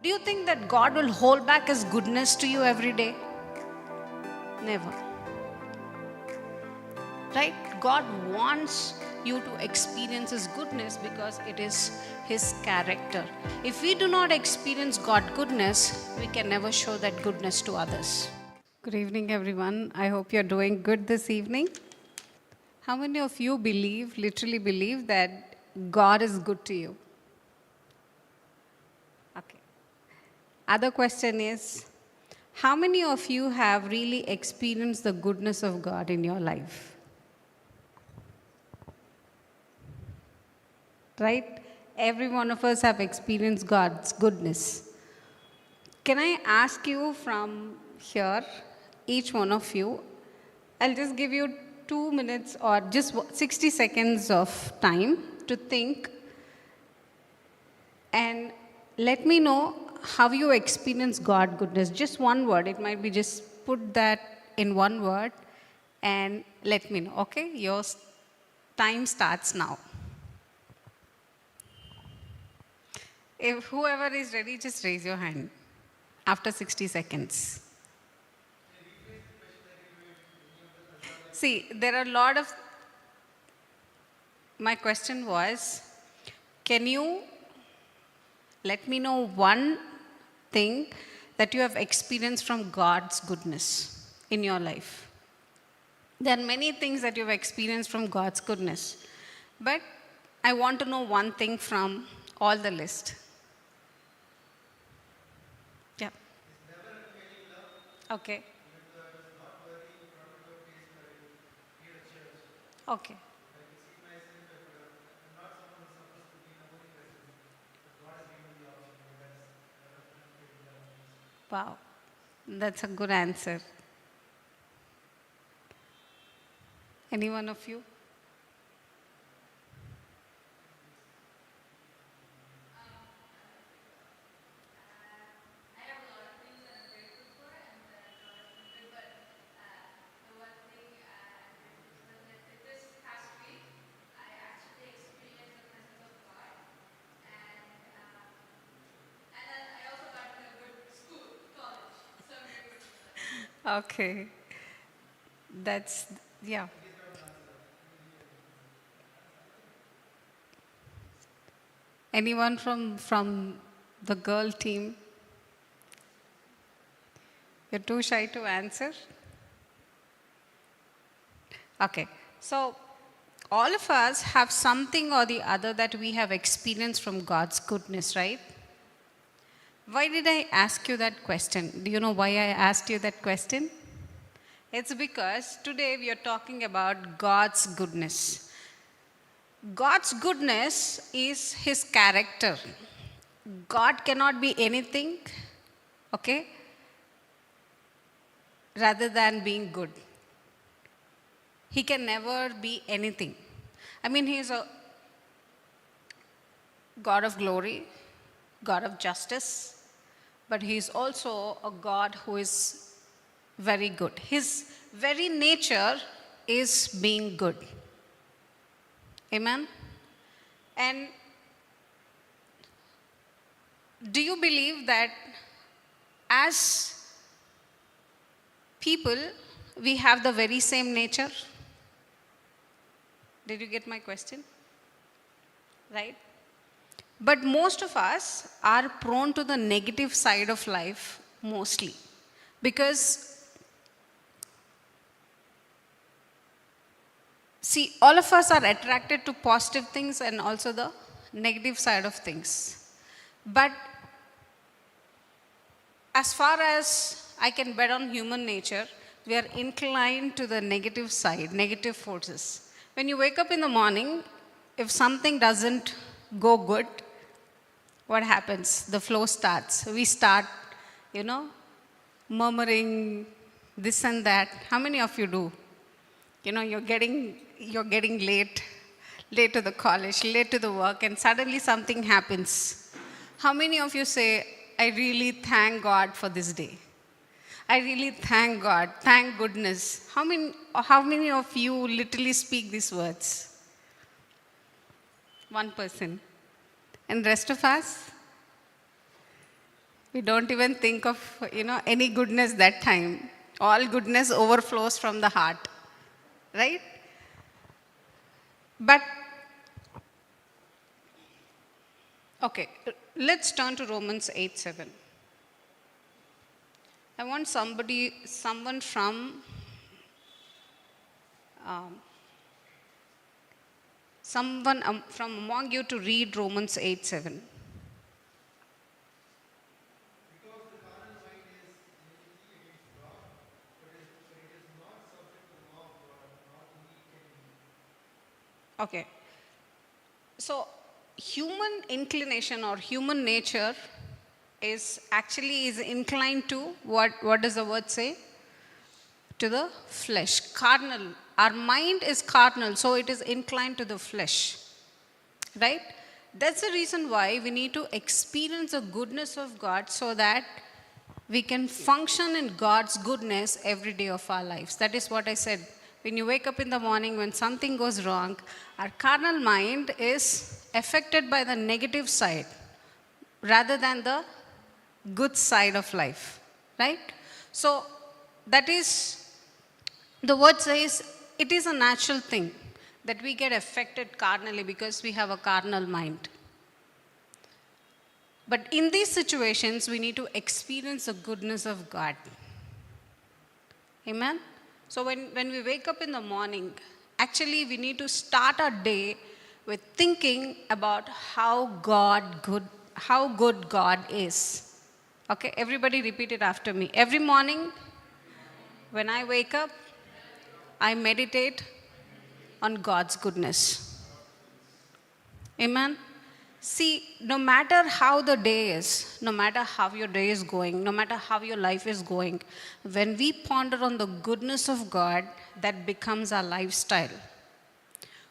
Do you think that God will hold back His goodness to you every day? Never. Right? God wants you to experience His goodness because it is His character. If we do not experience God's goodness, we can never show that goodness to others. Good evening, everyone. I hope you're doing good this evening. How many of you believe, literally believe, that God is good to you? Okay. Other question is, how many of you have really experienced the goodness of God in your life? Right? Every one of us have experienced God's goodness. Can I ask you from here, each one of you, I'll just give you 2 minutes or just 60 seconds of time to think and let me know how you experience God goodness. Just one word. It might be just put that in one word and let me know. Okay? Your time starts now. If whoever is ready, just raise your hand after 60 seconds. See, there are a lot of. My question was, can you let me know one thing that you have experienced from God's goodness in your life? There are many things that you've experienced from God's goodness, but I want to know one thing from all the list. Yeah. Okay. Okay. Wow. That's a good answer. Any one of you? Okay. That's, yeah. Anyone from the girl team? You're too shy to answer? Okay. So, all of us have something or the other that we have experienced from God's goodness, right? Why did I ask you that question? Do you know why I asked you that question? It's because today we are talking about God's goodness. God's goodness is His character. God cannot be anything, okay, rather than being good. He can never be anything. I mean, He is a God of glory, God of justice, but He is also a God who is very good. His very nature is being good. Amen? And do you believe that as people, we have the very same nature? Did you get my question? Right? But most of us are prone to the negative side of life mostly because, see, all of us are attracted to positive things and also the negative side of things. But as far as I can bet on human nature, we are inclined to the negative side, negative forces. When you wake up in the morning, if something doesn't go good, what happens? The flow starts. We start, murmuring this and that. How many of you do? You're getting late to the college, late to the work, and suddenly something happens. How many of you say, I really thank God for this day? I really thank God, thank goodness. How many of you literally speak these words? One person. And rest of us? We don't even think of, any goodness that time. All goodness overflows from the heart, right? But, okay, let's turn to Romans 8:7. I want someone from among you to read Romans 8:7. Okay. So, human inclination or human nature is inclined to what does the word say? To the flesh, carnal. Our mind is carnal, so it is inclined to the flesh. Right? That's the reason why we need to experience the goodness of God so that we can function in God's goodness every day of our lives. That is what I said. When you wake up in the morning, when something goes wrong, our carnal mind is affected by the negative side rather than the good side of life. Right? So, that is, the word says it is a natural thing that we get affected carnally because we have a carnal mind. But in these situations, we need to experience the goodness of God. Amen? So when we wake up in the morning, actually we need to start our day with thinking about how good God is. Okay, everybody repeat it after me. Every morning, when I wake up, I meditate on God's goodness. Amen? See, no matter how the day is, no matter how your day is going, no matter how your life is going, when we ponder on the goodness of God, that becomes our lifestyle.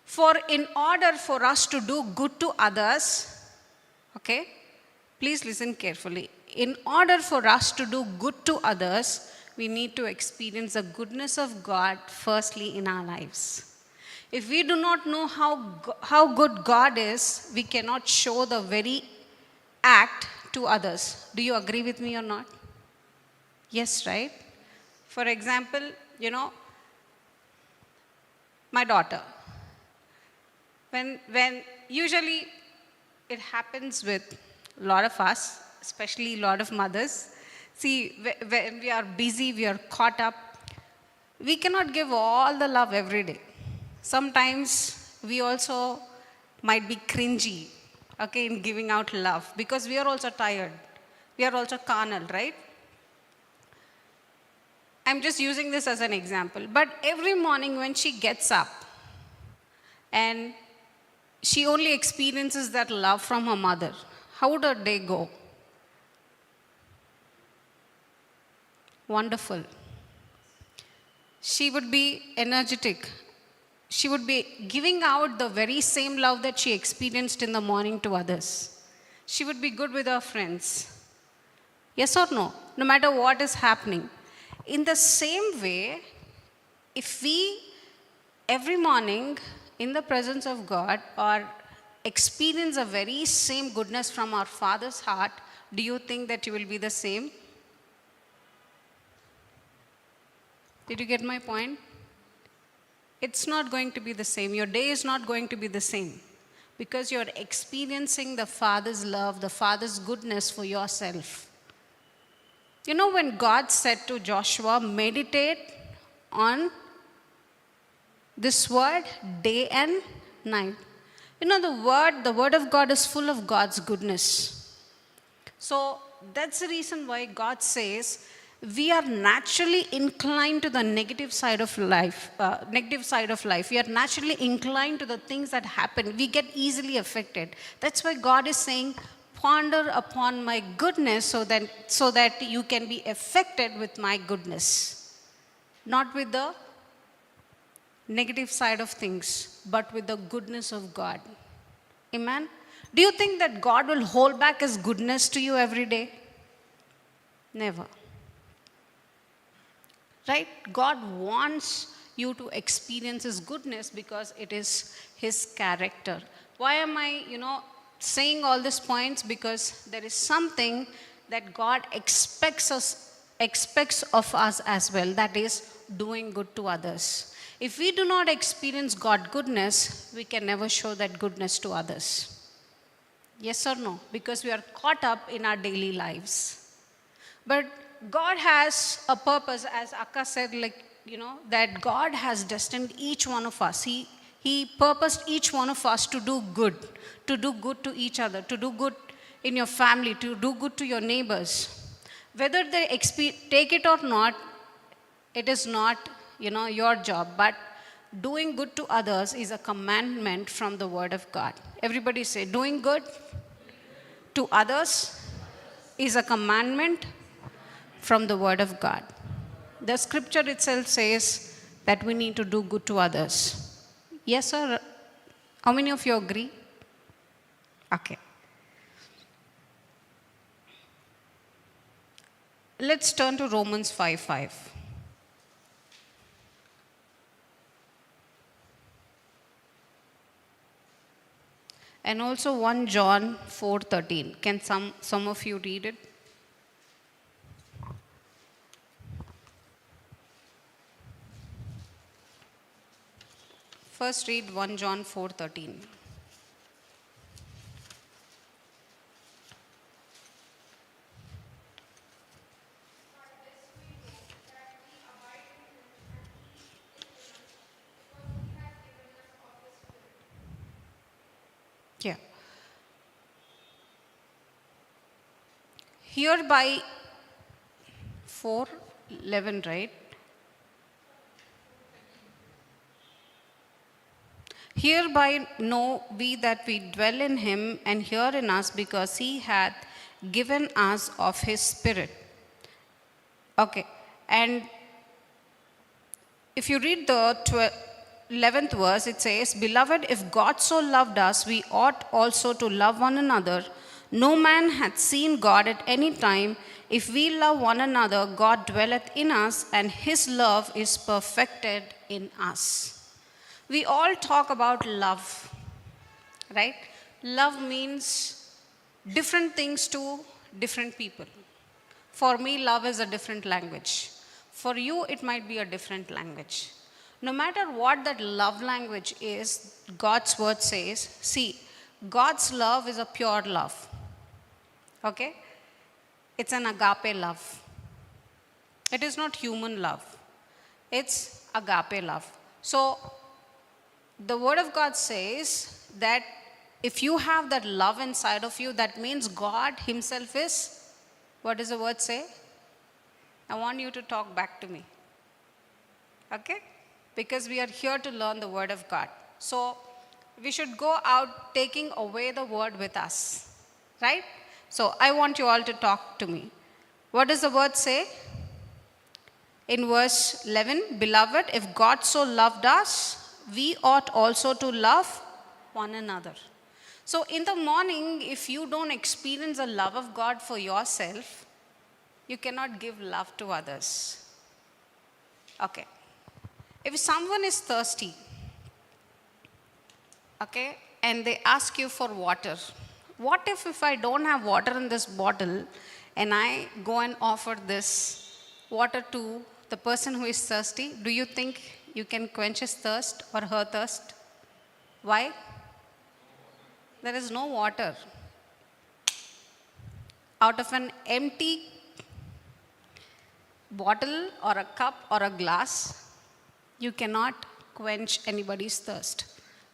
For in order for us to do good to others, okay, please listen carefully. In order for us to do good to others, we need to experience the goodness of God firstly in our lives. If we do not know how good God is, we cannot show the very act to others. Do you agree with me or not? Yes, right? For example, my daughter. When usually it happens with a lot of us, especially a lot of mothers. See, when we are busy, we are caught up, we cannot give all the love every day. Sometimes we also might be cringy, okay, in giving out love because we are also tired. We are also carnal, right? I'm just using this as an example. But every morning when she gets up and she only experiences that love from her mother, how would her day go? Wonderful. She would be energetic. She would be giving out the very same love that she experienced in the morning to others. She would be good with her friends. Yes or no? No matter what is happening. In the same way, if we every morning in the presence of God or experience the very same goodness from our Father's heart, do you think that you will be the same? Did you get my point? It's not going to be the same. Your day is not going to be the same because you're experiencing the Father's love, the Father's goodness for yourself. When God said to Joshua, meditate on this word day and night. The word of God is full of God's goodness. So that's the reason why God says we are naturally inclined to the negative side of life. We are naturally inclined to the things that happen. We get easily affected. That's why God is saying, ponder upon my goodness so that you can be affected with my goodness. Not with the negative side of things, but with the goodness of God. Amen? Do you think that God will hold back His goodness to you every day? Never. Right? God wants you to experience His goodness because it is His character. Why am I, saying all these points? Because there is something that God expects of us as well, that is doing good to others. If we do not experience God goodness, we can never show that goodness to others. Yes or no? Because we are caught up in our daily lives. But God has a purpose, as Akka said, that God has destined each one of us. He purposed each one of us to do good to each other, to do good in your family, to do good to your neighbors. Whether they take it or not, it is not, your job. But doing good to others is a commandment from the Word of God. Everybody say, doing good to others is a commandment from the Word of God. The scripture itself says that we need to do good to others. Yes, sir? How many of you agree? Okay. Let's turn to Romans 5:5. And also 1 John 4:13. Can some of you read it? First read 1 John 4:13. Yeah. Hereby 4:11, right? Hereby know we that we dwell in him and hear in us, because he hath given us of his Spirit. Okay. And if you read the 11th verse, it says, Beloved, if God so loved us, we ought also to love one another. No man hath seen God at any time. If we love one another, God dwelleth in us, and his love is perfected in us. We all talk about love, right? Love means different things to different people. For me, love is a different language. For you, it might be a different language. No matter what that love language is, God's word says, see, God's love is a pure love. Okay? It's an agape love. It is not human love. It's agape love. So, the Word of God says that if you have that love inside of you, that means God himself is, what does the word say? I want you to talk back to me. Okay? Because we are here to learn the Word of God. So, we should go out taking away the Word with us. Right? So, I want you all to talk to me. What does the Word say? In verse 11, Beloved, if God so loved us, we ought also to love one another. So, in the morning, if you don't experience the love of God for yourself, you cannot give love to others. Okay. If someone is thirsty, okay, and they ask you for water, what if I don't have water in this bottle and I go and offer this water to the person who is thirsty? Do you think you can quench his thirst or her thirst? Why? There is no water. Out of an empty bottle or a cup or a glass, you cannot quench anybody's thirst.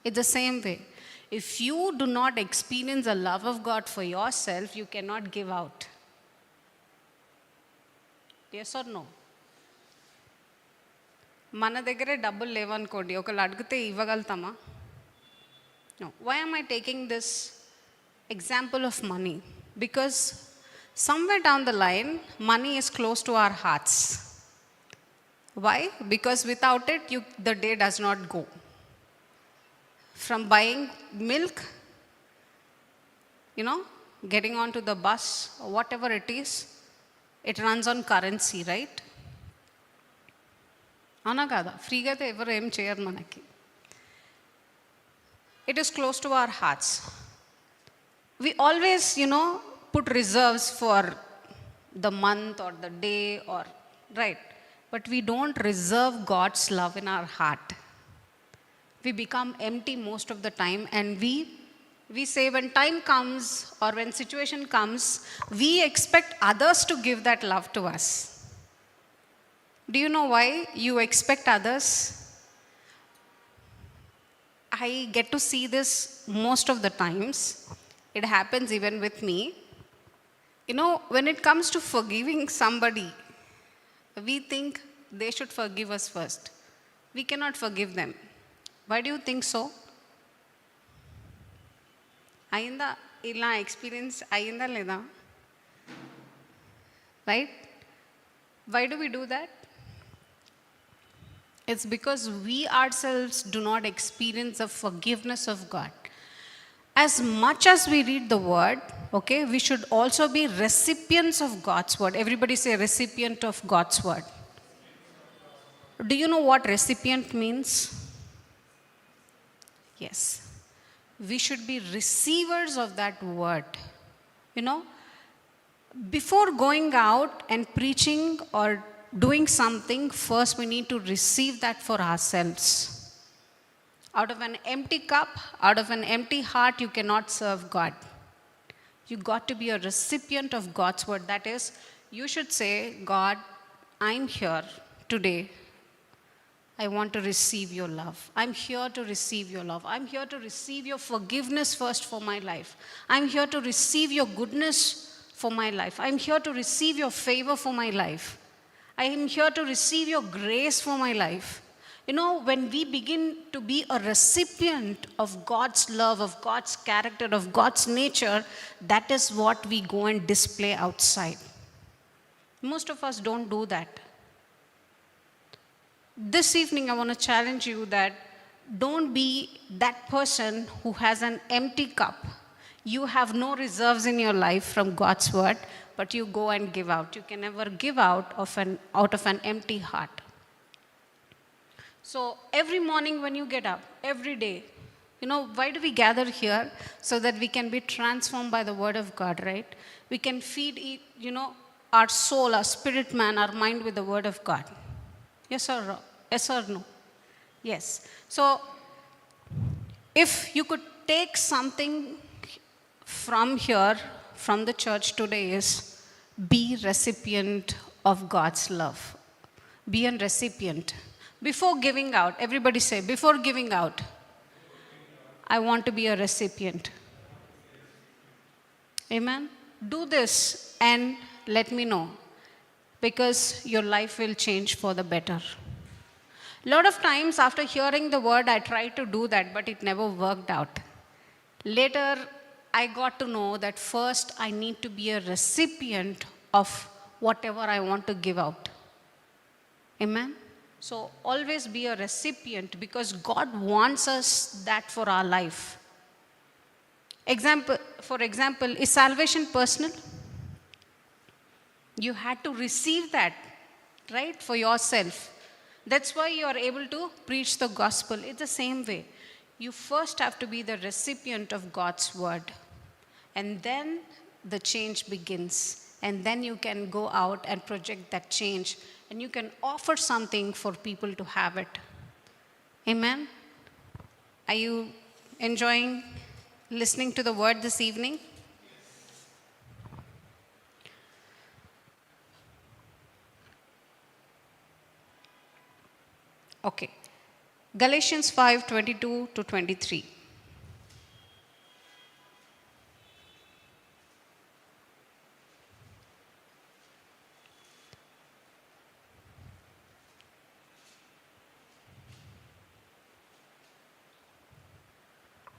It's the same way. If you do not experience the love of God for yourself, you cannot give out. Yes or no? మన దగ్గరే డబ్బులు లేవనుకోండి, ఒకళ్ళు అడిగితే ఇవ్వగలుగుతామా? No. Why am I taking this example of money? Because somewhere down the line, money is close to our hearts. Why? Because without it, the day does not go. From buying milk, getting onto the bus, or whatever it is, it runs on currency, right? అవునా కాదా? ఫ్రీగా అయితే ఎవరు ఏం చేయరు మనకి. It is close to our hearts. We always, put reserves for the month or the day or, right? But we don't reserve God's love in our heart. We become empty most of the time, and we say when time comes or when situation comes, we expect others to give that love to us. Do you know why you expect others? I get to see this most of the times. It happens even with me. You know, when it comes to forgiving somebody, we think they should forgive us first. We cannot forgive them. Why do you think so? అయిందా ఇలా experience అయిందా లేదా? Right? Why do we do that? It's because we ourselves do not experience the forgiveness of God. As much as we read the word, okay, we should also be recipients of God's word. Everybody say recipient of God's word. Do you know what recipient means? Yes. We should be receivers of that word. You know, before going out and preaching or doing something, first we need to receive that for ourselves. Out of an empty cup, out of an empty heart, you cannot serve God. You got to be a recipient of God's word. That is, you should say, God, I'm here today. I want to receive your love. I'm here to receive your love. I'm here to receive your forgiveness first for my life. I'm here to receive your goodness for my life. I'm here to receive your favor for my life. I am here to receive your grace for my life. You know, when we begin to be a recipient of God's love, of God's character, of God's nature, that is what we go and display outside. Most of us don't do that. This evening, I want to challenge you that don't be that person who has an empty cup. You have no reserves in your life from God's word, but you go and give out. You can never give out of an empty heart. So every morning when you get up, every day, you know, why do we gather here? So that we can be transformed by the word of God, right? We can feed, you know, our soul, our spirit man, our mind with the word of God. Yes or no? Yes or no? Yes. So, if you could take something from here, from the church today, is be recipient of God's love. Be a recipient. Before giving out, everybody say, before giving out, I want to be a recipient. Amen? Do this and let me know, because your life will change for the better. A lot of times after hearing the word, I tried to do that, but it never worked out. Later, I got to know that first I need to be a recipient of whatever I want to give out. Amen? So always be a recipient, because God wants us that for our life. For example, is salvation personal? You had to receive that, right, for yourself. That's why you are able to preach the gospel. It's the same way. You first have to be the recipient of God's word. And then the change begins. And then you can go out and project that change. And you can offer something for people to have it. Amen? Are you enjoying listening to the word this evening? Okay. Galatians 5:22 to 23.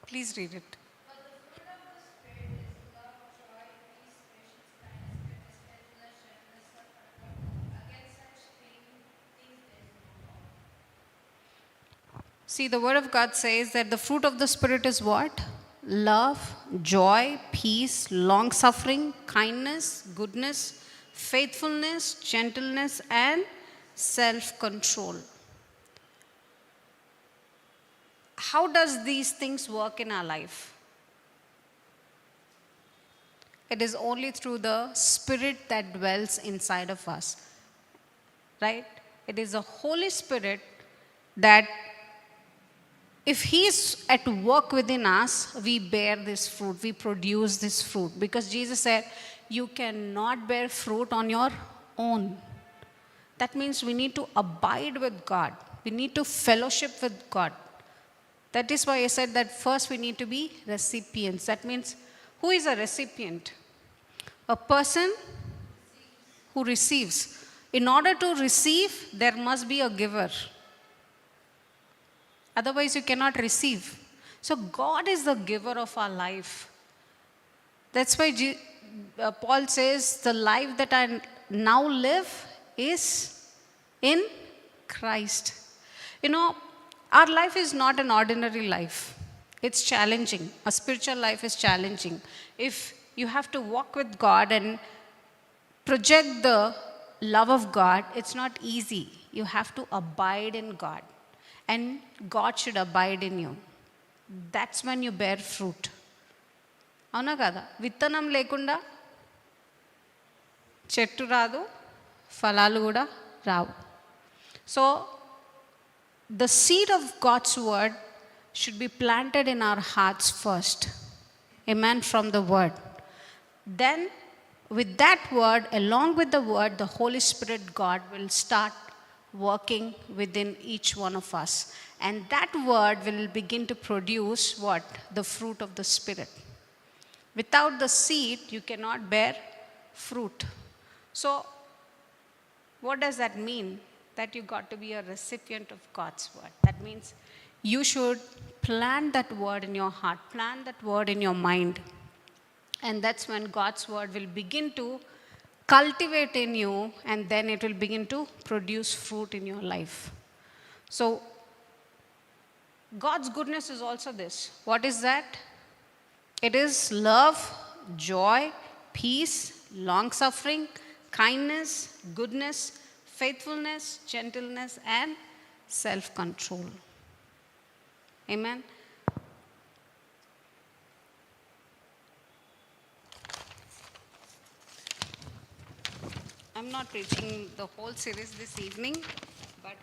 Please read it. See, the word of God says that the fruit of the Spirit is what? Love, joy, peace, long suffering, kindness, goodness, faithfulness, gentleness, and self control. How does these things work in our life? It is only through the Spirit that dwells inside of us. Right? It is the Holy Spirit that, if He is at work within us, we bear this fruit, we produce this fruit. Because Jesus said, you cannot bear fruit on your own. That means we need to abide with God. We need to fellowship with God. That is why I said that first we need to be recipients. That means, who is a recipient? A person who receives. In order to receive, there must be a giver. Otherwise, you cannot receive. So, God is the giver of our life. That's why Paul says, the life that I now live is in Christ. You know, our life is not an ordinary life. It's challenging. A spiritual life is challenging. If you have to walk with God and project the love of God, it's not easy. You have to abide in God. And God should abide in you. That's when you bear fruit. అవునా కదా? విత్తనం లేకుండా చెట్టు రాదు, ఫలాలు కూడా రావు. So, the seed of God's word should be planted in our hearts first. Amen, from the word. Then, with that word, along with the word, the Holy Spirit God will start working within each one of us. And that word will begin to produce what? The fruit of the Spirit. Without the seed, you cannot bear fruit. So, what does that mean? That you got to be a recipient of God's word. That means you should plant that word in your heart, plant that word in your mind. And that's when God's word will begin to cultivate in you, and then it will begin to produce fruit in your life. So, God's goodness is also this. What is that? It is love, joy, peace, long-suffering, kindness, goodness, faithfulness, gentleness, and self-control. Amen. I'm not preaching the whole series this evening, but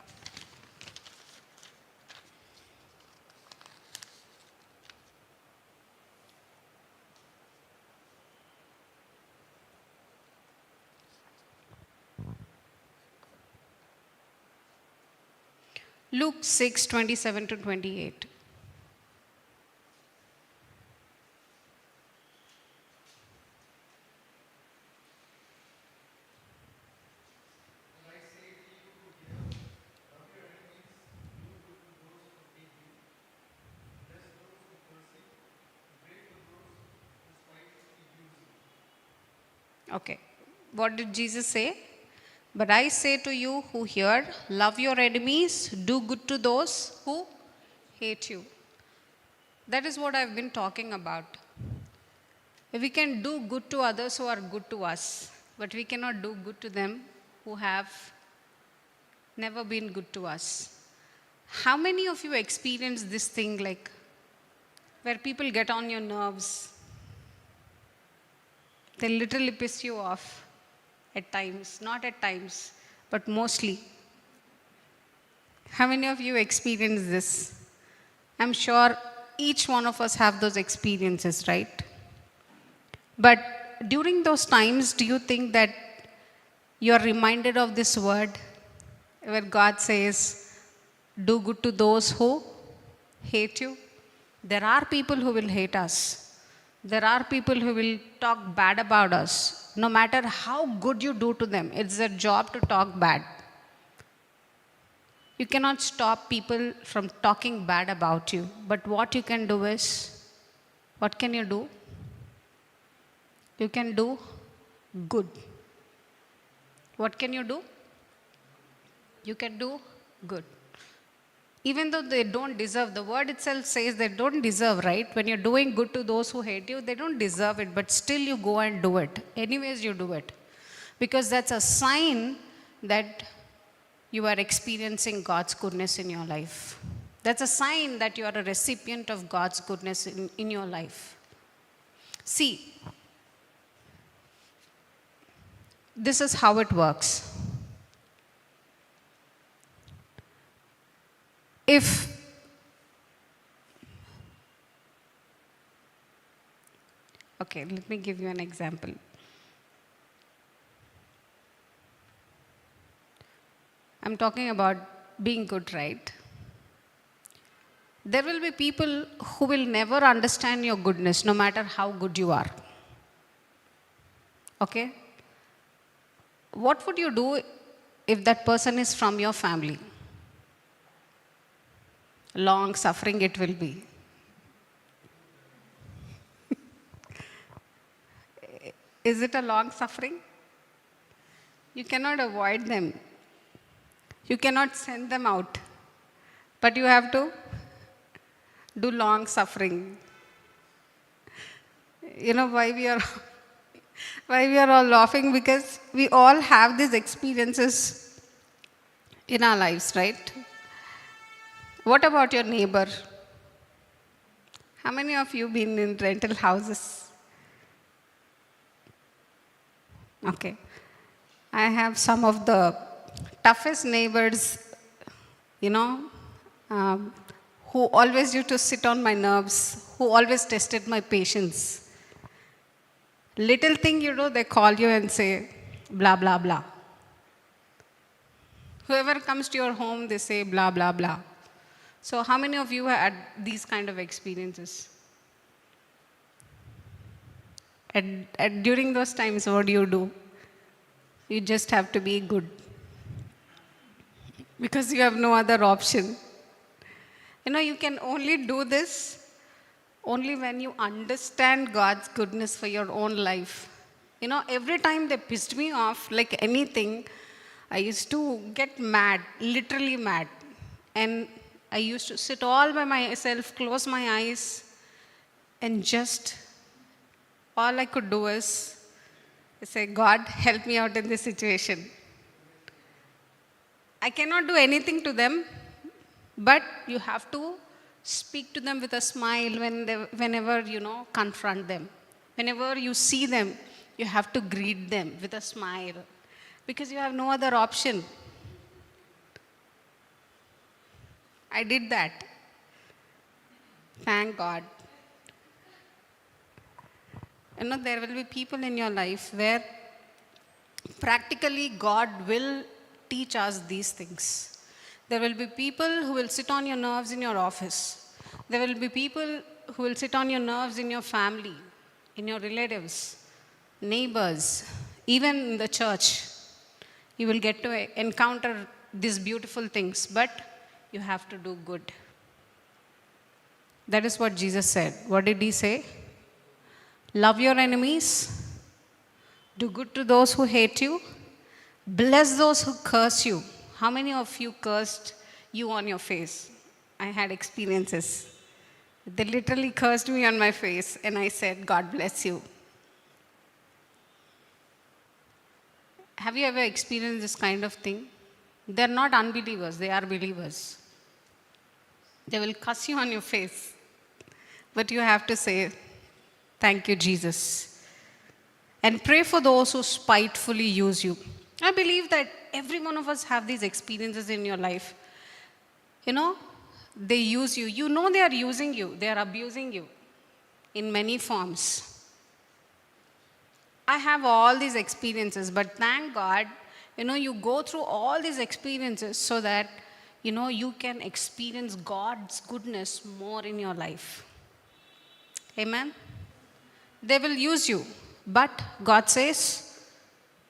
Luke 6:27 to 28. Okay. What did Jesus say? But I say to you who hear, love your enemies, do good to those who hate you. That is what I've been talking about. We can do good to others who are good to us, but we cannot do good to them who have never been good to us. How many of you experience this thing, like where people get on your nerves? They literally piss you off at times, not at times, but mostly. How many of you experience this? I'm sure each one of us have those experiences, right? But during those times, do you think that you are reminded of this word where God says, do good to those who hate you? There are people who will hate us. There are people who will talk bad about us. No matter how good you do to them, it's their job to talk bad. You cannot stop people from talking bad about you. But what you can do is, what can you do? You can do good. What can you do? You can do good. Even though they don't deserve, the word itself says they don't deserve, right? When you're doing good to those who hate you, they don't deserve it, but still you go and do it. Anyways, you do it. Because that's a sign that you are experiencing God's goodness in your life. That's a sign that you are a recipient of God's goodness in your life. See, this is how it works. If Okay, let me give you an example. I'm talking about being good, right? There will be people who will never understand your goodness, no matter how good you are. Okay? What would you do if that person is from your family? Long suffering it will be. Is it a long suffering? You cannot avoid them. You cannot send them out. But you have to do long suffering. You know why we are why we are all laughing? Because we all have these experiences in our lives, right? What about your neighbor? How many of you been in rental houses? Okay. I have some of the toughest neighbors, you know, um, who always used to sit on my nerves, who always tested my patience. Little thing you do, they call you and say, blah, blah, blah. Whoever comes to your home, they say, blah, blah, blah. So, how many of you had these kind of experiences? During those times, what do? You just have to be good because you have no other option. You know, you can only do this only when you understand God's goodness for your own life. You know, every time they pissed me off like anything, I used to get mad, literally mad. And I used to sit all by myself, close my eyes, and just all I could do is say, God, help me out in this situation. I cannot do anything to them, but you have to speak to them with a smile whenever, confront them. Whenever you see them, you have to greet them with a smile because you have no other option. I did that. Thank God. You know, there will be people in your life where practically God will teach us these things. There will be people who will sit on your nerves in your office. There will be people who will sit on your nerves in your family, in your relatives, neighbors, even in the church. You will get to encounter these beautiful things, but you have to do good. That is what Jesus said. What did he say? Love your enemies, do good to those who hate you, bless those who curse you. How many of you cursed you on your face? I had experiences. They literally cursed me on my face, and I said, God bless you. Have you ever experienced this kind of thing? They're not unbelievers, they are believers. They will cuss you on your face, but you have to say, thank you, Jesus. And pray for those who spitefully use you. I believe that every one of us have these experiences in your life. You know, they use you. You know they are using you. They are abusing you in many forms. I have all these experiences, but thank God, you go through all these experiences so that, you can experience God's goodness more in your life. Amen? They will use you, but God says,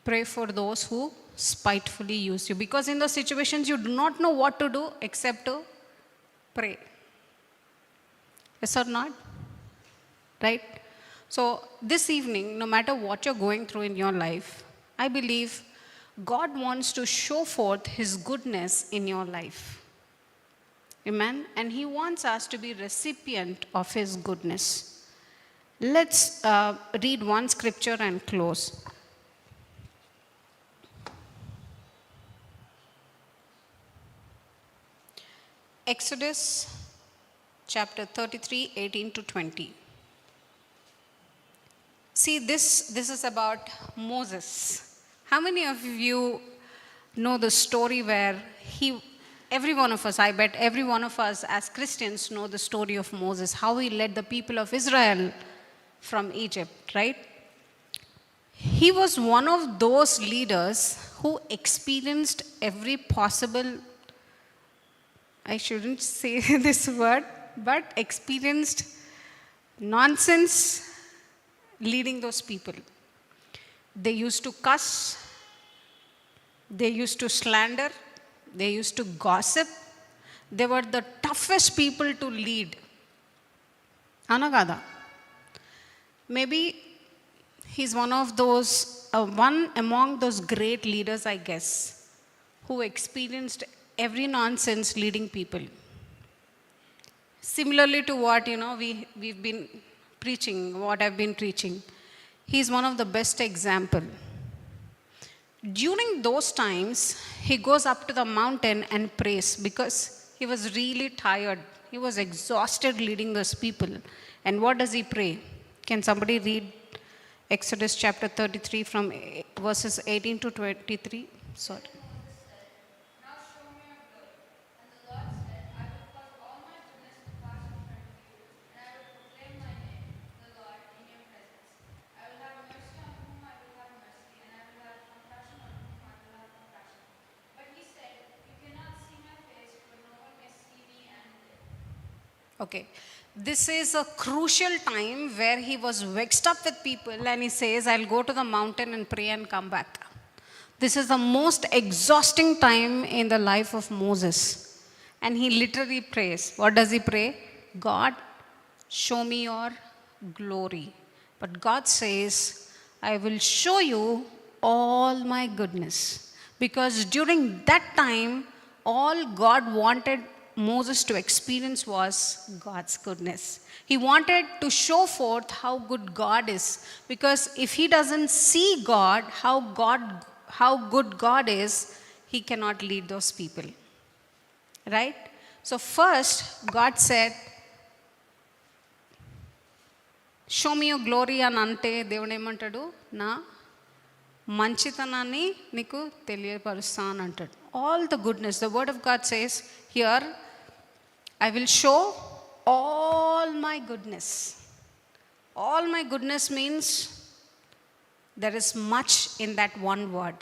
pray for those who spitefully use you. Because in those situations, you do not know what to do except to pray. Yes or not? Right? So, this evening, no matter what you're going through in your life, I believe God wants to show forth His goodness in your life. Amen? And He wants us to be recipient of His goodness. Let's read one scripture and close. Exodus chapter 33, 18 to 20. See, this is about Moses, How many of you know the story where every one of us, I bet every one of us as Christians know the story of Moses, how he led the people of Israel from Egypt, right? He was one of those leaders who experienced every possible, I shouldn't say this word, but experienced nonsense leading those people. They used to cuss, they used to slander, they used to gossip. They were the toughest people to lead. Anagada. Maybe he's one of those, one among those great leaders, I guess, who experienced every nonsense leading people. Similarly to what, we've been preaching, what I've been preaching. He's one of the best example. During those times, he goes up to the mountain and prays because he was really tired. He was exhausted leading those people. And what does he pray? Can somebody read Exodus chapter 33 from verses 18 to 23? Sorry. Okay. This is a crucial time where he was vexed up with people and he says, I'll go to the mountain and pray and come back. This is the most exhausting time in the life of Moses. And he literally prays. What does he pray? God, show me your glory. But God says, I will show you all my goodness. Because during that time, all God wanted Moses to experience was God's goodness. He wanted to show forth how good God is. Because if he doesn't see God, how good God is, he cannot lead those people. Right? So first, God said, show me your glory అని అంటే దేవుడు ఏమంటాడు నా మంచితనాన్ని నీకు తెలియపరుస్తా అని అంటాడు. All the goodness, the word of God says here, I will show all my goodness. All my goodness means there is much in that one word.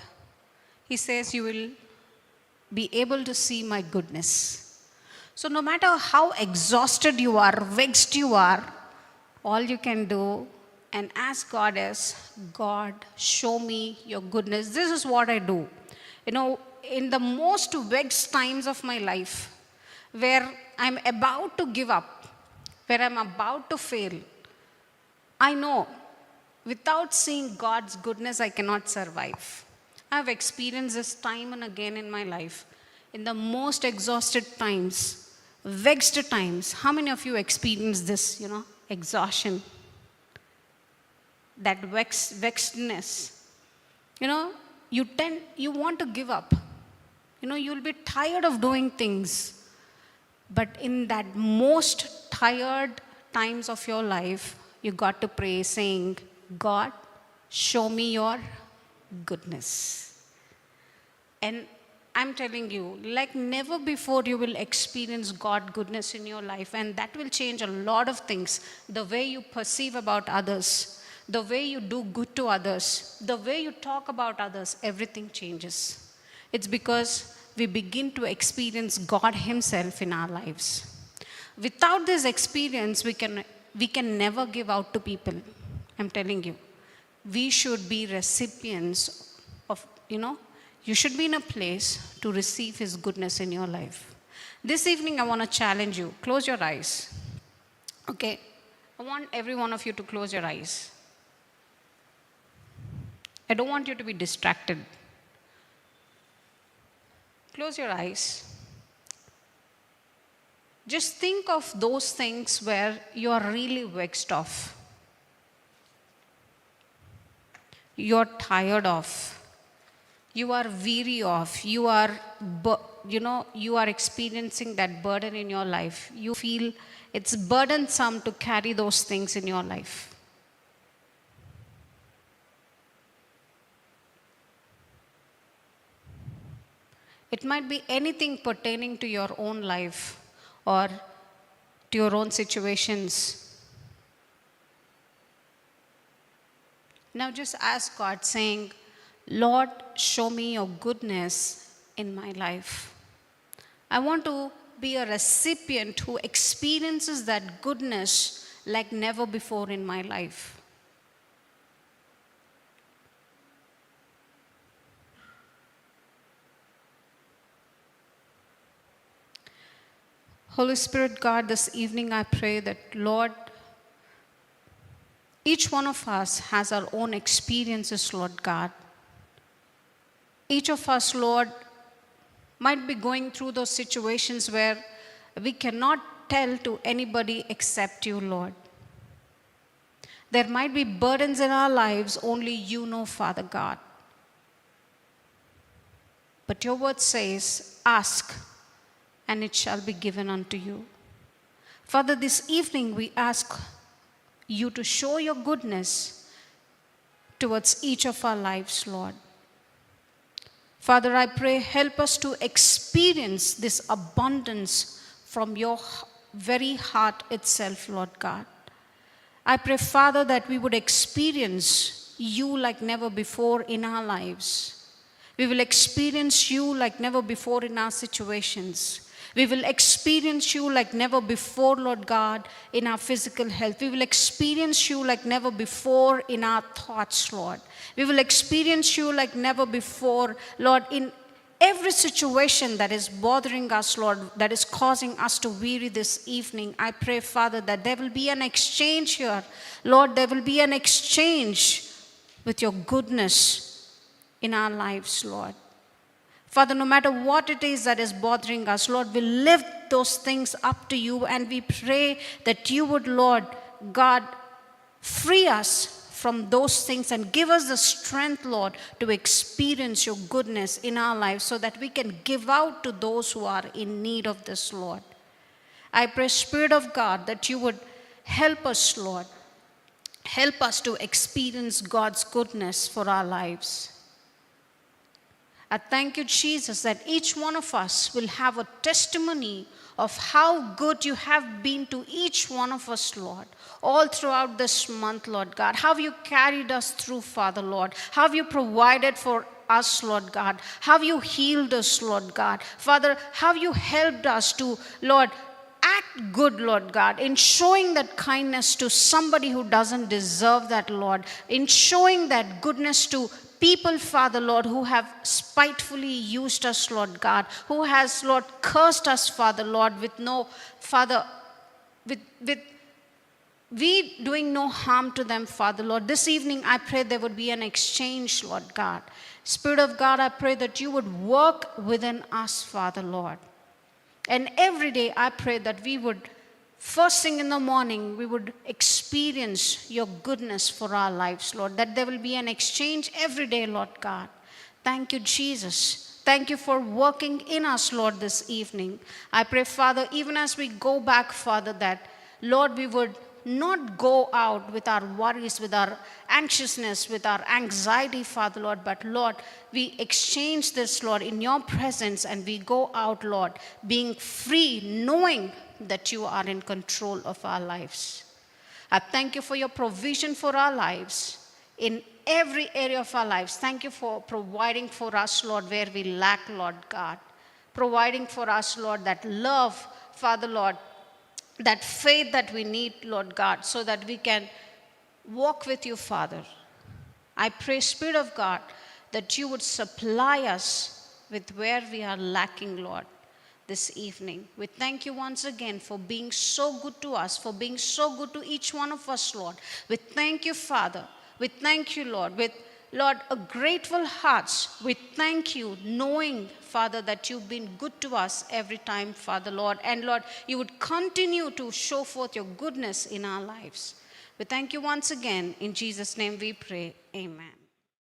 He says you will be able to see my goodness. So no matter how exhausted you are, vexed you are, all you can do and ask God is, God, show me your goodness. This is what I do. In the most vexed times of my life, where I'm about to give up, where I'm about to fail, I know without seeing God's goodness, I cannot survive. I've experienced this time and again in my life. In the most exhausted times, vexed times. How many of you experience this, exhaustion? That vexedness. You want to give up. You'll be tired of doing things. But in that most tired times of your life, you got to pray saying, God, show me your goodness. And I'm telling you, like never before you will experience God's goodness in your life, and that will change a lot of things. The way you perceive about others, the way you do good to others, the way you talk about others, everything changes. It's because we begin to experience God himself in our lives. Without this experience, we can never give out to people. I'm telling you. We should be recipients of, you should be in a place to receive his goodness in your life. This evening, I want to challenge you. Close your eyes. Okay? I want every one of you to close your eyes. I don't want you to be distracted. Close your eyes. Just think of those things where you are really vexed off. You're tired of. You are weary of. You are experiencing that burden in your life. You feel it's burdensome to carry those things in your life. It might be anything pertaining to your own life or to your own situations. Now just ask God, saying, Lord, show me your goodness in my life. I want to be a recipient who experiences that goodness like never before in my life. Holy Spirit, God, this evening I pray that, Lord, each one of us has our own experiences, Lord God. Each of us, Lord, might be going through those situations where we cannot tell to anybody except you, Lord. There might be burdens in our lives only you know, Father God. But your word says, ask, and it shall be given unto you. Father, this evening we ask you to show your goodness towards each of our lives, Lord. Father, I pray, help us to experience this abundance from your very heart itself, Lord God. I pray, Father, that we would experience you like never before in our lives. We will experience you like never before in our situations. We will experience you like never before, Lord God, in our physical health. We will experience you like never before in our thoughts, Lord. We will experience you like never before, Lord, in every situation that is bothering us, Lord, that is causing us to weary this evening. I pray, Father, that there will be an exchange here. Lord, there will be an exchange with your goodness in our lives, Lord. Father, no matter what it is that is bothering us, Lord, we lift those things up to you, and we pray that you would, Lord God, free us from those things and give us the strength, Lord, to experience your goodness in our lives so that we can give out to those who are in need of this, Lord. I pray, Spirit of God, that you would help us, Lord. Help us to experience God's goodness for our lives. I thank you, Jesus, that each one of us will have a testimony of how good you have been to each one of us, Lord, all throughout this month, Lord God. How you carried us through, Father, Lord. How you provided for us, Lord God. How you healed us, Lord God. Father, how you helped us to, Lord, act good, Lord God, in showing that kindness to somebody who doesn't deserve that, Lord, in showing that goodness to people, Father, Lord, who have spitefully used us, Lord God, who has, Lord, cursed us, Father, Lord, with no, Father, with we doing no harm to them, Father, Lord. This evening, I pray there would be an exchange, Lord God. Spirit of God, I pray that you would work within us, Father, Lord. And every day, I pray that we would, first thing in the morning, we would experience your goodness for our lives, Lord, that there will be an exchange every day, Lord God. Thank you, Jesus. Thank you for working in us, Lord, this evening. I pray, Father, even as we go back, Father, that, Lord, we would not go out with our worries, with our anxiousness, with our anxiety, Father, Lord, but, Lord, we exchange this, Lord, in your presence, and we go out, Lord, being free, knowing that you are in control of our lives. I thank you for your provision for our lives in every area of our lives. Thank you for providing for us, Lord, where we lack, Lord God. Providing for us, Lord, that love, Father, Lord, that faith that we need, Lord God, so that we can walk with you, Father. I pray, Spirit of God, that you would supply us with where we are lacking, Lord, this evening. We thank you once again for being so good to us, for being so good to each one of us, Lord. We thank you, Father. We thank you, Lord, with, Lord, a grateful hearts. We thank you, knowing, Father, that you've been good to us every time, Father, Lord. And, Lord, you would continue to show forth your goodness in our lives. We thank you once again. In Jesus' name we pray. Amen.